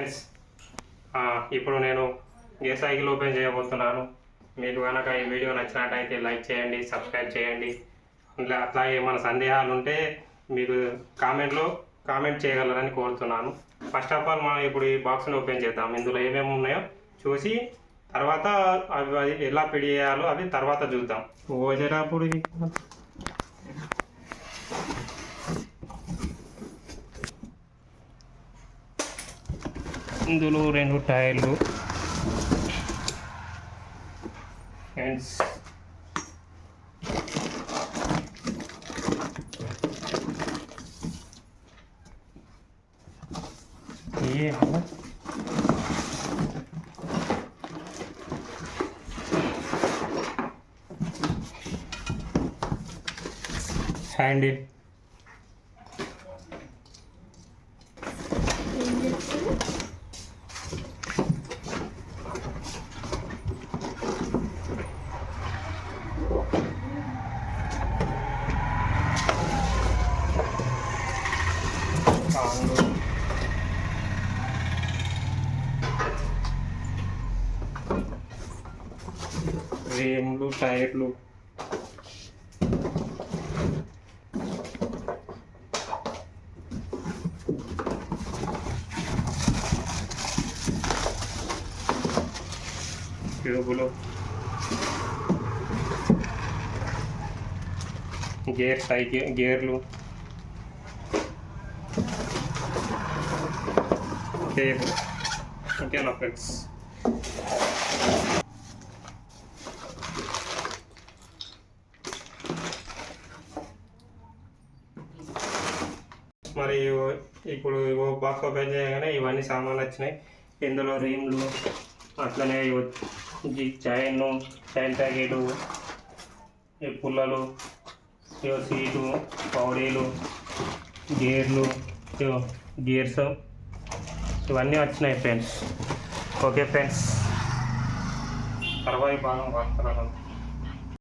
Friends, ఇప్పుడు నేను ఏ cycle open చేయబోతున్నాను. మీకు కనుక ఈ వీడియో నచ్చినట్టయితే లైక్ చేయండి, సబ్స్క్రైబ్ చేయండి. అట్లాగే మన సందేహాలు ఉంటే మీరు కామెంట్ చేయగలరని కోరుతున్నాను. ఫస్ట్ ఆఫ్ ఆల్ మనం ఇప్పుడు ఈ బాక్స్ని ఓపెన్ చేద్దాం. ఇందులో ఏమేమి ఉన్నాయో చూసి తర్వాత అవి ఎలా పిడి చేయాలో అవి తర్వాత చూద్దాం. ఓజరాపుడు ఇందులో 2 టైర్లు ఫ్రెండ్స్. హ్యాండిల్ రేములు, టైర్లు, ట్యూబులు, గేర్లు, కేబుల్. ఓకేనా ఫ్రెండ్స్? మరి ఇప్పుడు బాక్స్ ఓపెన్ చేయగానే ఇవన్నీ సామాన్లు వచ్చినాయి. ఇందులో రీమ్లు, అట్లనే చైన్ ప్యాకెటు, పుల్లలు, సీటు, పౌడీలు, గేర్స్ ఇవన్నీ వచ్చినాయి ఫ్రెండ్స్. ఓకే ఫ్రెండ్స్, తర్వాయి భాగం వాడుతున్నాను.